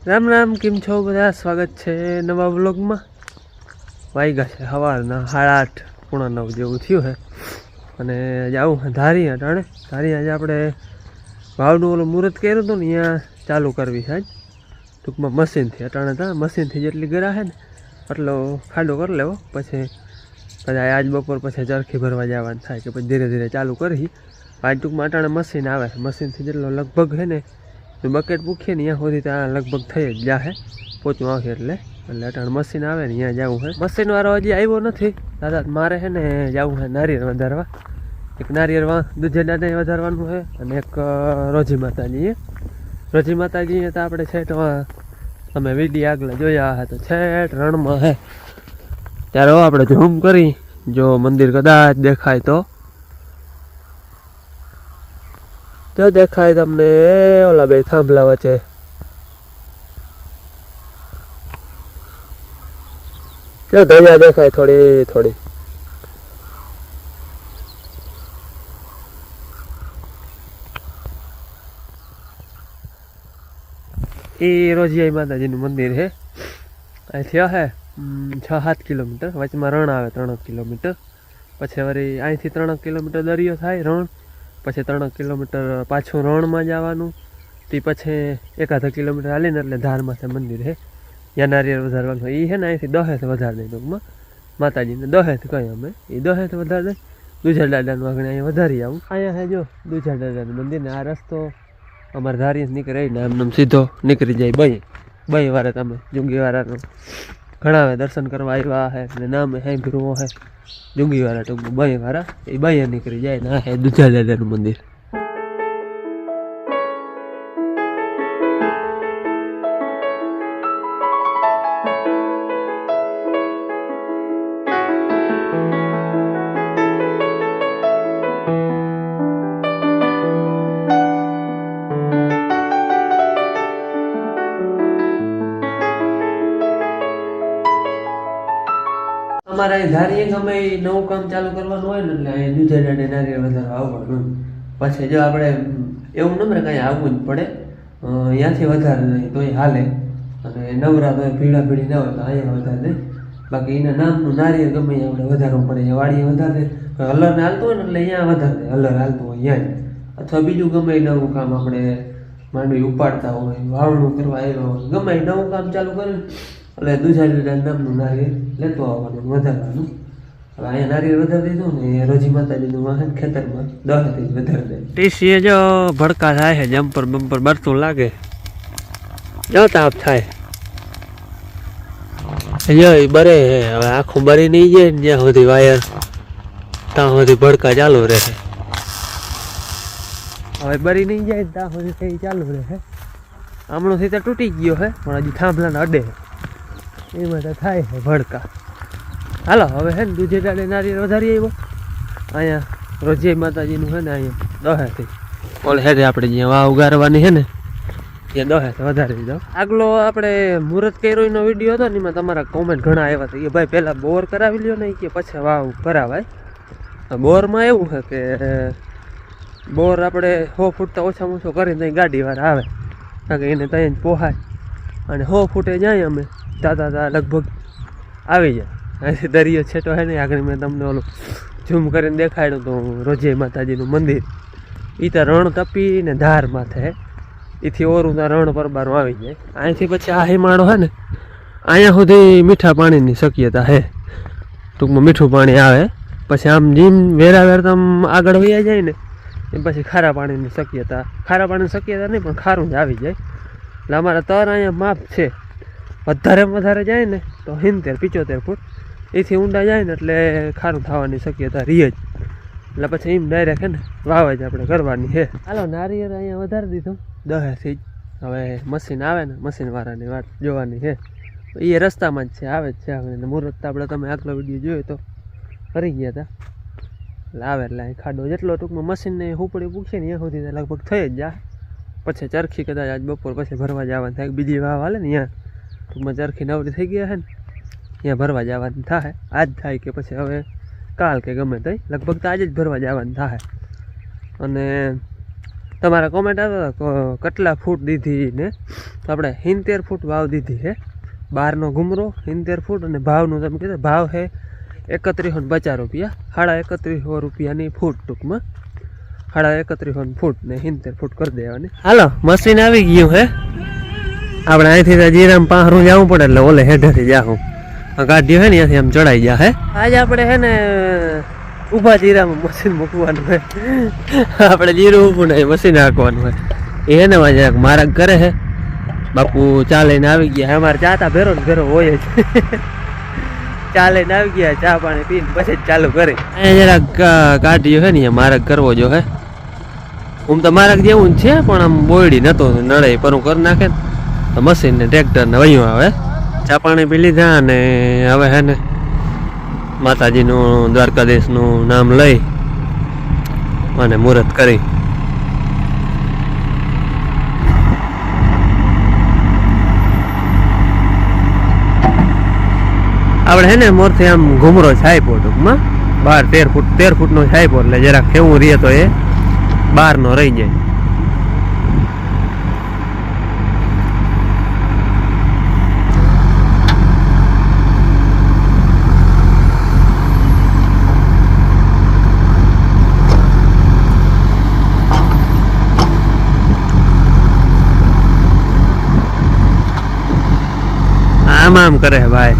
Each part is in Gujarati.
રામ રામ, કેમ છો બધા? સ્વાગત છે નવા વ્લોગમાં. વાગ્યા છે સવારના 8:30 પોણા 9 જેવું થયું છે અને જાવું ધારી અટાણે. ધારી આજે આપણે વાવનું ઓલું મુહૂર્ત કર્યું હતું ને અહીંયા ચાલુ કરવી છે. ટૂંકમાં મશીનથી અટાણે ત્યાં મશીનથી જેટલી ગરા છે ને એટલો ખાડો કરી લેવો. પછી આજ બપોર પછી ચરખી ભરવા જવાનું થાય કે પછી ધીરે ધીરે ચાલુ કરી. આજ ટૂંકમાં અટાણે મશીન આવે છે. મશીનથી જેટલો લગભગ છે ને બકેટ પૂખીએ ને ત્યાં સુધી ત્યાં લગભગ થઈ જ જાહે પોચું આવશે એટલે અટાણે મશીન આવે ને ત્યાં જવું છે. મશીન વાળો હજી આવ્યો નથી દાદા. મારે છે ને જવું છે નારિયેળ વધારવા. એક નારિયેળ દૂધેડાને વધારવાનું છે અને એક રોજી માતાજીએ તો આપણે છેટ તમે વિડીયો આગળ જોયા હે તો છેટ રણમાં હે ત્યારે આપણે ઝૂમ કરી જો મંદિર કદાચ દેખાય તો દેખાય તમને ઓલા બે થાંભલા વચ્ચે. ધજા દેખાય થોડી થોડી. એ રોજીયાઈ માતાજીનું મંદિર છે. અહીંથી હે 6-7 કિલોમીટર. વચમાં રણ આવે 3 કિલોમીટર. પછી વળી અહીંથી 3 કિલોમીટર દરિયો થાય રણ. પછી 3 કિલોમીટર પાછું રણમાં જવાનું. તે પછી 1.5 કિલોમીટર હાલીને એટલે ધારમાં મંદિર છે. ત્યાં નારિયેળ વધારવાનું. એ છે ને અહીંથી 10 વધારે દઈ ટૂંકમાં માતાજીને 10 કહી અમે. એ 10 વધારે દઈ દુજા દાદાનું આગળ અહીંયા વધારી આવું. અહીંયા છે જો દુજા દાદાનું મંદિર ને આ રસ્તો અમારે ધારી નીકળે ને આમ સીધો નીકળી જાય બઈ વારે. તમે જુંગીવાળાનું ઘણા દર્શન કરવા આવ્યા હે ને નામ સાંભળવું હે જુંગીવાળા ટૂંકમાં બઈ વાળા. એ બઈ નીકળી જાય ને આ હે દુજા દાદાનું મંદિર. અમારે અહીં ધારીએ ગમે નવું કામ ચાલુ કરવાનું હોય ને એટલે અહીં દૂધે દાડે નારિયેળ વધારવા આવવાનું. પછી જો આપણે એવું નંબર કાંઈ આવવું જ પડે ત્યાંથી વધારે નહીં તોય હાલે. અને નવરા તો ભીડા ભીડી ના હોય તો અહીંયા વધારે દે. બાકી એના નામનું નારિયેળ ગમે આપણે વધારવું પડે. વાડીએ વધારે દે. હલરને હાલતું હોય ને એટલે અહીંયા વધારે દે. હલર હાલતું હોય અહીંયા અથવા બીજું ગમે નવું કામ આપણે માંડવી ઉપાડતા હોય વાવણું કરવા આવ્યા હોય ગમે નવું કામ ચાલુ કરે એટલે દૂધા નામનું નારિયેળ લેતો આવવાનું વધારવાનું. હવે અહીંયા નારિયેળ વધારી દીધું ને રોજી માતાજીનું વાહન ખેતરમાં 10 થી વધારી દે. ટીસીએ જો ભડકા થાય છે જમ્પર બમ્પર બરતું લાગે જો તાપ થાય જો બરે. હવે આખું બરી નહીં જાય ને જ્યાં સુધી વાયર ત્યાં સુધી ભડકા ચાલુ રહે. હવે બરી નહીં જાય ત્યાં સુધી થઈ ચાલુ રહે. હમણાં થી તો તૂટી ગયો છે પણ હજી થાંભલાને અડે એમાં તો થાય છે ભડકા. હાલો હવે છે ને દૂધે દાડે નારિયેળ વધારી આવ્યો. અહીંયા રોજી માતાજીનું છે ને અહીંયા 10 થી ઓલે હેડે આપણે જ્યાં વાવ ઉગારવાની છે ને ત્યાં 10 વધારી દીધો. આગલો આપણે મુહૂર્ત કર્યો એનો વિડીયો હતો ને એમાં તમારા કોમેન્ટ ઘણા આવ્યા હતા કે ભાઈ પહેલાં બોર કરાવી લ્યો ને કે પછી વાવ કરાવાય. બોરમાં એવું છે કે બોર આપણે 100 ફૂટ તો ઓછામાં ઓછો કરીને ત્યાં ગાડીવાળા આવે કારણ કે એને ત્યાં જ પોહાય. અને 100 ફૂટે જાય અમે તા લગભગ આવી જાય. અહીંથી દરિયો છેટો છે ને આગળ મેં તમને ઓલું ઝૂમ કરીને દેખાડ્યું તો રોજી માતાજીનું મંદિર. એ તો રણ તપીને ધાર માથે એથી ઓરું ત્યાં રણ પરબારું આવી જાય. અહીંથી પછી આ હિમાળો છે ને અહીંયા સુધી મીઠા પાણીની શક્યતા છે. ટૂંકમાં મીઠું પાણી આવે પછી આમ જેમ વેરા તમે આગળ વયા જાય ને એમ પછી ખારા પાણીની શક્યતા નહીં પણ ખારું જ આવી જાય. એટલે અમારા તર અહીંયા માપ છે. વધારે જાય ને તો 70-75 ફૂટ એથી ઊંડા જાય ને એટલે ખારું થવાની શક્યતા રહે જ. એટલે પછી એમ ડાયરેક્ટ છે ને વાવે જ આપણે કરવાની છે. હાલો નારિયેળ અહીંયા વધારી દીધું 10 થી જ. હવે મશીન આવે ને મશીનવાળાની વાત જોવાની છે. એ રસ્તામાં જ છે આવે જ છે. હવે મુહૂર્ત આપણે તમે આગલો વિડીયો જોયો તો કરી ગયા હતા એટલે આવે એટલે અહીં ખાડો જેટલો ટૂંકમાં મશીનને ઉપડી પૂછે ને ત્યાં સુધી લગભગ થઈ જ જાય. પછી ચરખી કદાચ આજ બપોર પછી ભરવા જવાનું થાય. બીજી વાવ હાલે ને ત્યાં ટૂંકમાં ચરખી નવરી થઈ ગયા છે ને ત્યાં ભરવા જવાનું થાય. આજ થાય કે પછી હવે કાલ કે ગમે તે લગભગ તો આજે જ ભરવા જવાનું થાય. અને તમારા કોમેન્ટ આવતા કેટલા ફૂટ દીધી ને, તો આપણે 70 ફૂટ વાવ દીધી છે. બહારનો ઘૂમરો 70 ફૂટ અને ભાવનું તમે કીધું ભાવ છે 3150 રૂપિયા, 3150 રૂપિયાની ફૂટ, ટૂંકમાં 3150 ફૂટ ને 70 ફૂટ કરી દેવાની. હાલો મશીન આવી ગયું હે. આપણે અહીંથી જીરામ પાહરું જવું પડે એટલે ઓલે હેઠેથી જાઉં ગાડીઓ હે ને ત્યાંથી આમ ચડાઈ ગયા હે. આજે આપણે હે ને ઊભા જીરામાં મશીન મૂકવાનું હોય, આપણે જીરું ઊભું નહીં મશીન હાંકવાનું હોય. એ હે ને જરાક મારા કરે છે. બાપુ ચા લઈને આવી ગયા. અમારે ચાતા ભેરો ને ભેરો હોય જ. ચા લઈને આવી ગયા, ચા પાણી પીને પછી જ ચાલુ કરી. અહીંયા જરાક ગાડીઓ હે ને મારક કરવો જો હે. હું તો મારક જેવું જ છે પણ આમ બોયડી નતો નડે પર હું કરી નાખે ને તો મશીન ને ટ્રેક્ટર ને વયું આવે. ચા પાણી પી લીધા અને હવે હે ને માતાજીનું દ્વારકાધીશનું નામ લઈ અને મુહૂર્ત કરી. આપણે હે ને મોરથી આમ ઘૂમરો છાયપો ટૂંકમાં 13 ફૂટનો છાયપો એટલે જરાક કેવું રહીએ તો એ બહારનો રહી જાય. આમ કરે ભાઈ.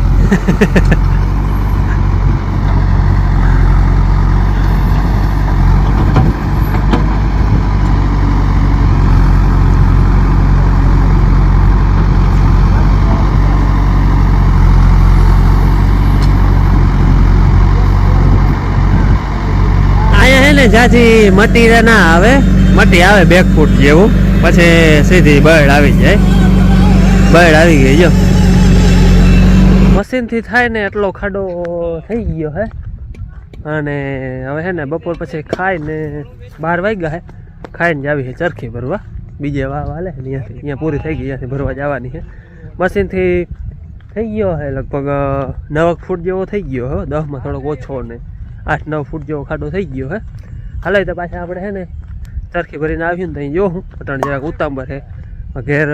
અહીંયા હે ને જ્યાંથી મટી ના આવે, મટી આવે 2 ફૂટ જેવું, પછી સીધી બળ આવી જાય. બળ આવી ગઈ જો. મશીનથી થાય ને એટલો ખાડો થઈ ગયો હે. અને હવે હે ને બપોર પછી ખાઈને 12 વાગ્યા હે, ખાઈને જ આવી છે ચરખી ભરવા. બીજે વાવ હાલે ત્યાંથી, અહીંયા પૂરી થઈ ગઈ, ત્યાંથી ભરવા જવાની છે. મશીનથી થઈ ગયો હે લગભગ 9 ફૂટ જેવો થઈ ગયો હે. 10માં થોડોક ઓછો ને 8-9 ફૂટ જેવો ખાડો થઈ ગયો હે. હાલે તો પાછા આપણે હે ને ચરખી ભરીને આવ્યું ને ત્યાં જોઉં અટાણ જરાક ઉતાંબર છે. ઘેર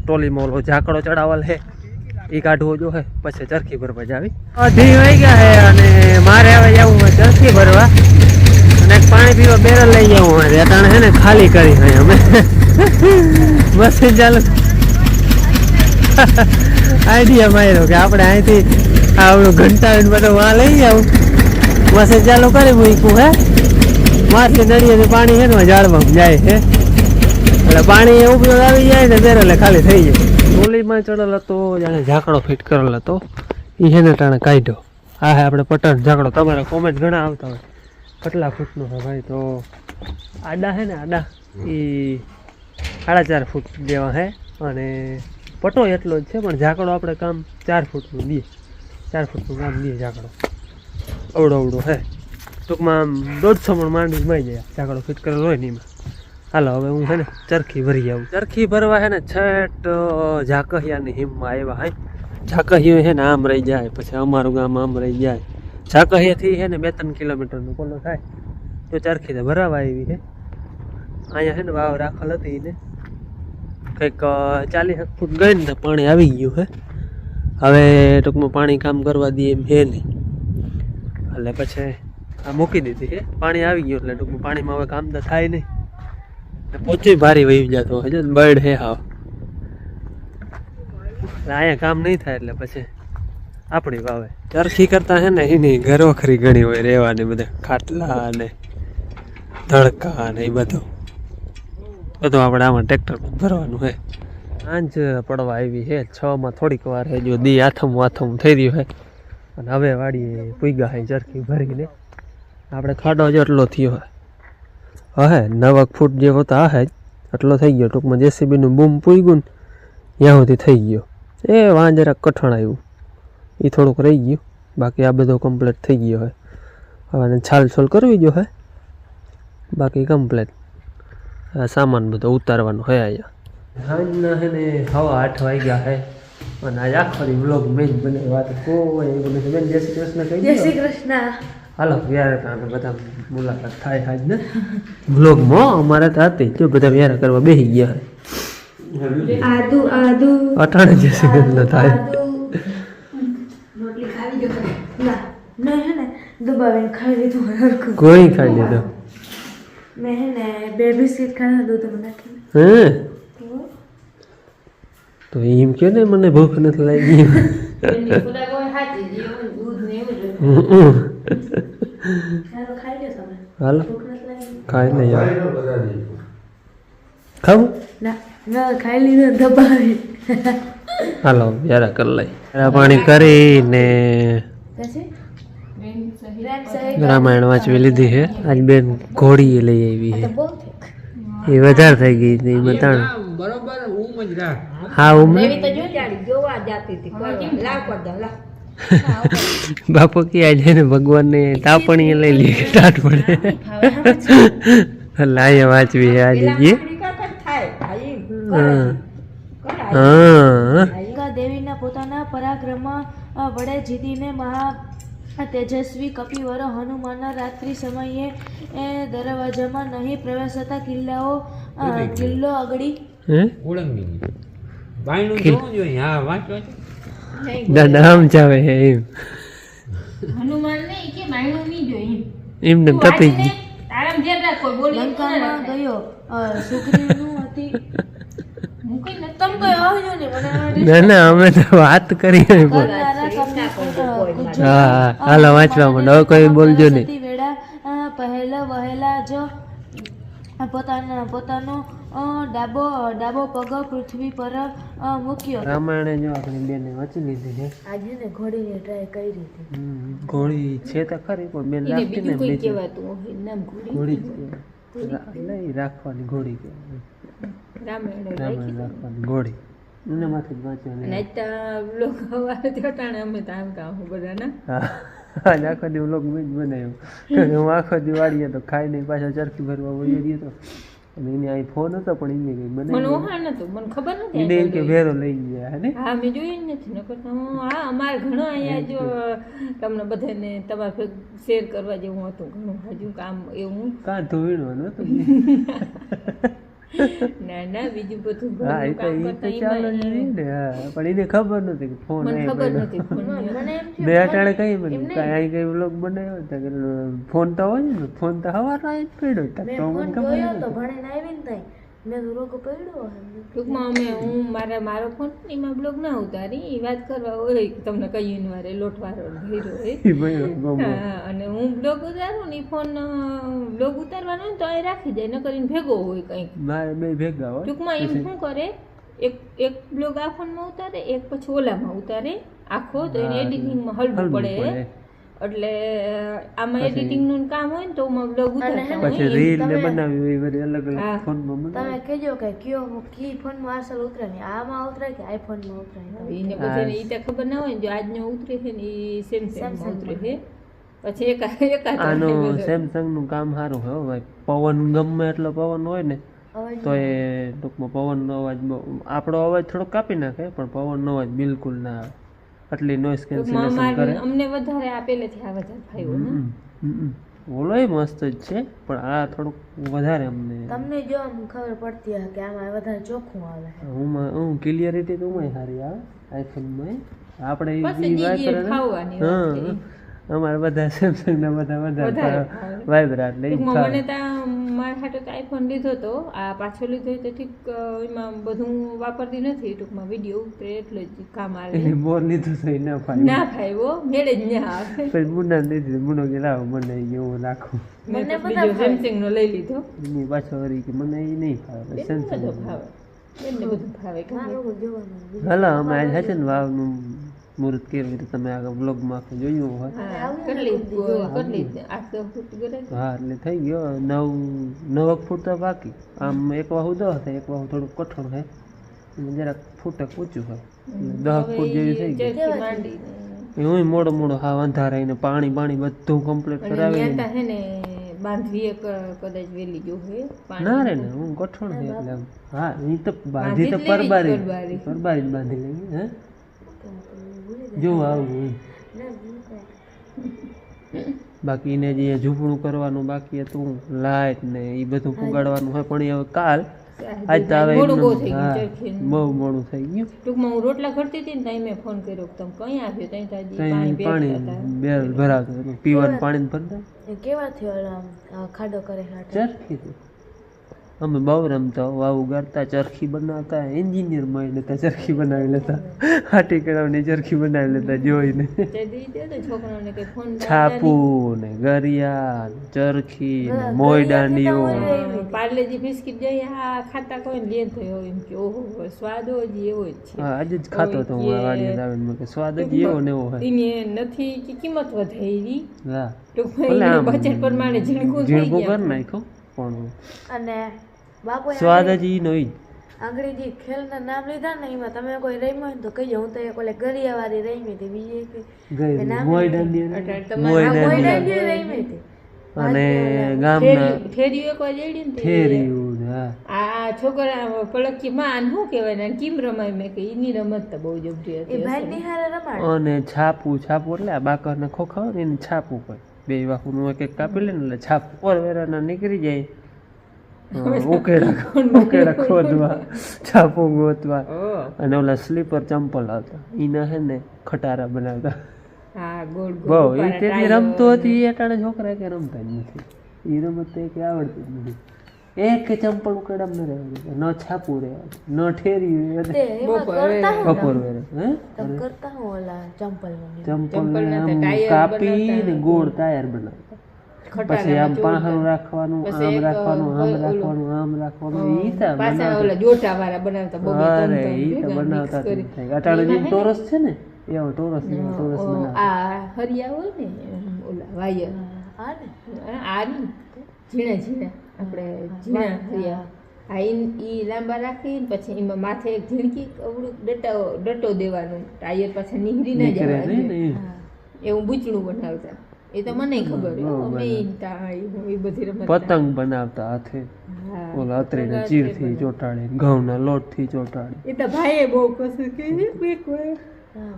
ટોલીમાં ઓલો ઝાકડો ચડાવલ છે એ કાઢવો જો હે, પછી ચરખી ભરવા જાવી. 2 વાગ્યા હે અને મારે હવે જવું હોય ચરખી ભરવા અને પાણી પીવા બેરલ લઈ જવું હોય. અટાણે હે ને ખાલી કરી હોય અમે મશીન ચાલુ આઈડિયા માર્યો કે આપણે અહીંથી આવડું ઘંટાવીને બધું વાં લઈ જાઉં. મશીન ચાલુ કરી મૂક્યું હે. માથે નળીએથી પાણી હે ને ઝાડમાં જાય છે એટલે પાણી ઉપયોગ આવી જાય ને બેરલે ખાલી થઈ જાય. ટોલીમાં ચડેલ હતો, જાણે ઝાકડો ફિટ કરેલ હતો, એ છે ને ટાણે કાઢ્યો. આ હે આપણે પટન ઝાકડો. તમારા કોમેન્ટ ઘણા આવતા હોય કેટલા ફૂટનો છે ભાઈ. તો આડા છે ને આડા એ 4.5 ફૂટ જેવા છે અને પટો એટલો જ છે, પણ ઝાકડો આપણે કામ 4 ફૂટનું દઈએ. 4 ફૂટનું કામ દઈએ ઝાકડો. અવડો હે ટૂંકમાં આમ 150 મણ માંડી મળી જાય ઝાકડો ફિટ કરેલો હોય ને એમાં. હાલો હવે હું છે ને ચરખી ભરી આવું. ચરખી ભરવા છે ને છેટ ઝાકહિયાની હિમમાં આવ્યા હે. ઝાકહિયો છે ને આમ રહી જાય, પછી અમારું ગામ આમ રહી જાય. ઝાકહિયાથી છે ને 2-3 કિલોમીટરનો પોલો થાય તો ચરખી તો ભરાવા આવી છે. અહીંયા છે ને વાવ રાખેલ હતી ને કંઈક 40 ફૂટ ગઈ ને પાણી આવી ગયું છે. હવે ટૂંકમાં પાણી કામ કરવા દઈએ એમ છે નહીં એટલે પછી આ મૂકી દીધી છે. પાણી આવી ગયું એટલે ટૂંકમાં પાણીમાં હવે કામ તો થાય નહીં. પોચી ભારી વહી જતો હોય છે, બર્ડ હે હાવ. અહીંયા કામ નહીં થાય એટલે પછી આપણી વાવે. ચરખી કરતા છે ને એની ઘરવખરી ઘણી હોય રહેવાની, બધા ખાટલા ને ધડકા ને એ બધું આપણે આમાં ટ્રેક્ટર ભરવાનું છે. સાંજ પડવા આવી છે 6માં થોડીક વાર છે. જો દી આથમ થઈ રહ્યું છે અને હવે વાડીએ પૂગ્યા છે ચરખી ભરીને. આપણે ખાડો જેટલો થયો હે 9 ફૂટ જેવો તો હે એટલો થઈ ગયો. ટૂંકમાં જેસીબીનું બૂમ પૂગ્યું ને ત્યાં સુધી થઈ ગયો. એ વાં જરાક કઠણ આવ્યું એ થોડુંક રહી ગયું, બાકી આ બધો કમ્પ્લીટ થઈ ગયો હે. હવે છાલ છોલ કરવી જો હે, બાકી કમ્પ્લીટ. સામાન બધો ઉતારવાનો હે. અહીંયા સાંજના હે ને 8:15 વાગ્યા હે અને આજ આખો બ્લોગ મેં જ બને વાત કોઈ બેન. જય શ્રી કૃષ્ણ કહી. જય શ્રી કૃષ્ણ. હાલો વ્યારા બધા મુલાકાત થાય આજ ને બ્લોગમાં અમારે તો હતી જો બધા વ્યારા કરવા બેસી ગયા આદુ આદુ અટાણે જશે કેટલો થાય રોટલી ખાવી જો ના ના હે ને દબાવીને ખાઈ લીધું હરખું કોઈ ખાઈ લીધો મેં હે ને 2 બિસ્કિટ ખાધા દૂધમાં નાખીને હે તો એમ કે ને મને ભૂખ નથી લાગી હાલો ખાઈ લે યાર ખાવું ના ખાઈ લીધો દબાવી હાલો યાર કરી લઈ પાણી કરીને રામાયણ વાંચવી લીધી છે આજ બેન ઘોડી લઈ આવી છે એ વધારે થઈ ગઈ ને એમાં તાણ હા બાપુ ક્યાં છે ને ભગવાનને તાપણી લઈ લે ટાટ પડે લાયા વાંચવી છે આજે જે દેવીના પોતાના પરાક્રમ વડે જીતીને મહા તેજસ્વી કપિવર હનુમાન રાત્રિ સમયે દરવાજામાં નહીં પ્રવેશતા કિલ્લો અગડી દાદા આમ જાવે હે એમ એમને તપી ગઈ લંકામાં ગયો સુગ્રીવનું હતી ના ના અમે તો વાત કરી હા હાલો વાંચવા માંડો હવે કોઈ બોલજો નહીં પહેલા વહેલા જ પોતાનો ડાબો પગ પૃથ્વી પર મૂક્યો રામાયણ જો આપણી બેને વાંચી લીધી છે આજે ને ઘોડીને ટ્રાય કરી હતી ઘોડી છે તો ખરી પણ બેન રાખી ને ઘોડી લઈ રાખવાની ઘોડી રામાયણ રાખવાની ઘોડી એને માંથી વાંચવાની આખો દી વ્લોગ મેં જ બનાવ્યો હું આખો દી વાળીએ તો ખાઈ નહીં પાછા ચરખી ભરવા વળી ગયો તો અને એને અહીં ફોન હતો પણ એને બનાવ્યો એને એમ કે ભેરો લઈ ગયા હે ને હા મેં જોયું નથી નકર હા અમારે ઘણો અહીંયા જો તમને બધાને તમારે શેર કરવા જેવું હતું ઘણું હજુ કામ એવું કાં ધોઈણવાનું હતું ના ના બીજું બધું હા એ તો ચાલે જ નહીં ને હા પણ એને ખબર નથી કે ફોન ખબર નથી બે અટાણે કઈ બની અહીં કઈ વ્લોગ બનાવ્યો હતો કે ફોન તો હોય ને ફોન તો હવારનો જ પડ્યો તો મને ખબર નથી ટૂંકમાં હું મારો ફોન એમાં બ્લોગ ના ઉતારી એ વાત કરવા હોય તમને કહ્યું વારે લોટવારો ભર્યો હોય અને હું બ્લોગ ઉતારું ને ફોન બ્લોગ ઉતારવાનો હોય તો અહીં રાખી જાય ન કરીને ભેગો હોય કંઈક મારે બે ભેગા હોય ટૂંકમાં એમ શું કરે એક બ્લોગ આ ફોનમાં ઉતારે એક પછી ઓલામાં ઉતારે આખો તો એને એડિટિંગમાં હલવું પડે એટલે આમાં એડિટિંગનું કામ હોય ને તો બ્લોગ ઉતારતા પછી રીલ ને બનાવી હોય વળી અલગ અલગ ફોનમાં તમે કહેજો કે કી ફોનમાં અસલ ઉતરે ને આમાં ઉતરે કે આઈફોનમાં ઉતરે એને બધાને ઈ તો ખબર ના હોય જો આજનો ઉતરે છે ને ઈ સેમસંગમાં ઉતરે છે પછી એકાદ આનું સેમસંગ નું કામ સારું છે ભાઈ પવન ગમે એટલો પવન હોય ને તો એ ટૂંકમાં પવનનો અવાજ આપણો અવાજ થોડો કાપી નાખે પણ પવનનો અવાજ બિલકુલ ના આવે આટલી નોઇઝ કેન્સલેશન કરે અમને વધારે આ પહેલેથી આ વધારે ફાવ્યો ને ઓલોય મસ્ત જ છે પણ આ થોડુંક વધારે અમને તમને જો ખબર પડતી હોય કે આમાં વધારે ચોખ્ખું આવે હું ક્લિયરિટી તો ઉમાંય સારી આવે આઈફોનમાં આપણે અમારે બધા સેમસંગ ના બધા વધારે વાઇબ્રેટ લઈ મને તો મારા હાટે તો આઈફોન લીધો તો આ પાછો લીધો તો ઠીક એમાં બધું વાપરતી નથી ટૂંકમાં વિડીયો ઉતરે એટલે જ કામ આવે બોર લીધું તો ના ફાવ્યો મેળે જ ના આવે પછી મુન્ના લીધી મુન્નો કે લાવો મને એવું રાખું મને બીજો સેમસંગ નો લઈ લીધો એની પાછો વળી કે મને એ નહીં ફાવે સેમસંગ ફાવે એમને બધું ફાવે હાલો અમે આજ હશે ને વાવનું મુહૂર્ત કેવી રીતે તમે આગળ બ્લોગમાં આખું જોયું હોય હા એટલે થઈ ગયો 9 ફૂટ તો બાકી આમ એક વાહુ દો એક વાહુ થોડુંક કઠણ છે જરાક ફૂટક ઊંચું હોય 10 ફૂટ જેવી થઈ ગઈ હું મોડો હા અંધારા એને પાણી બધું કમ્પ્લીટ કરાવી બાંધવી કદાચ વેલી જો હે ના રે ને હું કઠણ છે એટલે હા એ તો બાંધી તો પરબારી જ બાંધી લેવી હે જો આવું બાકી એને જે ઝૂંપડું કરવાનું બાકી હતું લાઇટ ને એ બધું પુગાડવાનું હોય પણ એ હવે કાલ આજ તો હવે મોડું બહુ થઈ હા, ગયું ચરખીનું. બહુ મોડું થઈ ગયું ટૂંકમાં હું રોટલા કરતી હતી ને ત્યાં મેં ફોન કર્યો કે તમે કઈ આવ્યો ત્યાં તાજી કઈ પાણી પાણી ભેગતા હતા. બેલ ભરાવતું હતું પીવાનું પાણી ભરતા એ કેવા થયો આમ આ ખાડો કરે હાટે ચરખી થી અમે બહુ રમતા વાવ ઉગાડતા ચરખી બનાવતા એન્જિનિયર માં લેતા ચરખી બનાવી લેતા હાટી કરાવની ચરખી બનાવી લેતા જોઈને તે દી દે તો છોકરાઓને કે ફોન છાપુ ને ગરિયા ને ચરખી ને મોય દાંડીઓ પાર્લેજી બિસ્કિટ જઈ આ ખાતા કોઈ લે થયો એમ કે ઓહો સ્વાદ હજી એવો જ છે. હા આજે જ ખાતો હતો હું આ વાડીએ આવીને મેં કે સ્વાદ જ એવો ને એવો હોય એને નથી કે કિંમત વધારી હા ટૂંકમાં ભલે એને આમ બજેટ પ્રમાણે ઝીણકું થઈ ઝીણકું ગયા કરી નાખ્યો પણ અને બાપુએ સ્વાદ જ ઈ નો ઈ આંગળી જે ખેલના નામ લીધા ને એમાં તમે કોઈ રમ્યો હોય ને તો કહીજો હું તો એક ઓલે ગરિયાવાળી રમી હતી બીજી એક ગઈ નામ મોય દાંડીઓ અટાણે ને. તમારે મોય આ દાંડીઓ દાંડીઓ રમી હતી અને ગામના ઠેરીઓ એક વાર જડી ને તે થેરીયું ને હા આ છોકરા પલકી માં શું કહેવાય ને કેમ રમાય મેં કે એની રમત તો બહુ જબરી એ હતી ભાઈ નિહારે રમાડ અને છાપું એટલે આ બાકરના ખોખા હોય ને એને છાપું હોય બે વાહુનું એક એક કાપી લે ને એટલે છાપ વેરાના નીકળી જાય ઉકેડા ખોદવા છાપું ગોતવા અને ઓલા સ્લીપર ચંપલ આવતા એના હે ને ખટારા બનાવતા હા ગોળ બહુ ગોળ એ ઉપાડા તેથી ટાયર રમતો હતી એ અટાણે છોકરા કે રમતા જ નથી એ રમત તો કે આવડતી જ નથી એક ચંપલ ઉકેડા ન રહેવા ન છાપું રહેવા ન ઠેરી તે એમાં કરતા હું બપોર વેરે હે તમે કરતા હું ઓલા ચંપલનું ચંપલ ના આમ ટાયર કાપી બનાવતા. ને ગોળ ટાયર બનાવતા પછી આમ પાહણું રાખવાનું પછી આમ એક રાખવાનું આમ ઓલું. રાખવાનું આમ રાખવાનું ઈ તો પાછા ઓલા જોટા વાળા બનાવતા બહુ બે અરે ત્રણ ઈ તો ભેગા બનાવતા mix કરી. જ થાય અટાણે જે ટોરસ છે ને એવો ટોરસ બનાવતા આ હરિયા હોય ને ઓલા વાયર આ ને આ નહીં ઝીણા ઝીણા આપણે ઝીણા હરિયા આ ઈ લાંબા રાખીને પછી એમાં માથે એક ઝીણકી અવળું ડટો દેવાનો ટાયર પાછા નીકળી ન નીકળે જાય નહીં ને ઈ. એવું બૂચણું બનાવતા એ તો મને ખબર હોય હો. અમે એ બધી રમત પતંગ બનાવતા હાથે હા. ઓલા અત્રીને ચીરથી ચોટાડી ઘઉંના લોટથી ચોટાડી એ તો ભાઈએ બહુ કશું કહ્યું એક વાર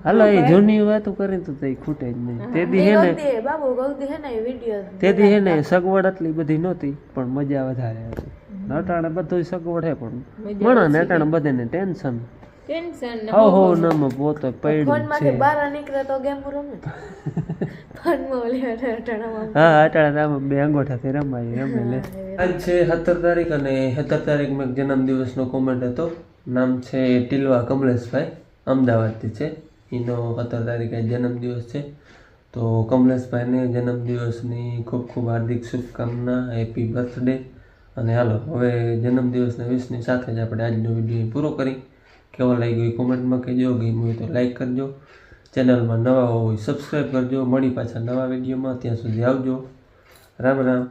હાલો એ જૂની વાતો કરી તો તે ખૂટે જ નહીં તેથી હે ને ગગદી બાબુ ગગદી હે ને વિડિયો તેથી હે ને સગવડ આટલી બધી નહોતી પણ મજા વધારે હતી અટાણે બધું સગવડ હે પણ મણા ને અટાણે બધાને ટેન્શન ટેન્શન હો હો નમ પોતો ફોન પડ્યું માંથી છે બહાર નીકળે તો ગેમ રમે ફોનમાં ઓલી અટાણામાં હા અટાણે આમ બે અંગોઠાથી રમાય રમે લે આજ છે 17 તારીખ અને 17 તારીખ મેં જન્મદિવસનો કોમેન્ટ હતો નામ છે ટીલવા કમલેશભાઈ અમદાવાદથી છે એનો 17 તારીખે જન્મદિવસ છે તો કમલેશભાઈને જન્મદિવસની ખૂબ ખૂબ હાર્દિક શુભકામના હેપી બર્થડે અને હાલો હવે જન્મદિવસના વિશની સાથે જ આપણે આજનો વિડીયો પૂરો કરી કેવો લાગ્યો એ કોમેન્ટમાં કહેજો ગમ્યું હોય તો લાઈક કરજો ચેનલમાં નવા હોય સબસ્ક્રાઈબ કરજો મળી પાછા નવા વિડીયોમાં ત્યાં સુધી આવજો રામ રામ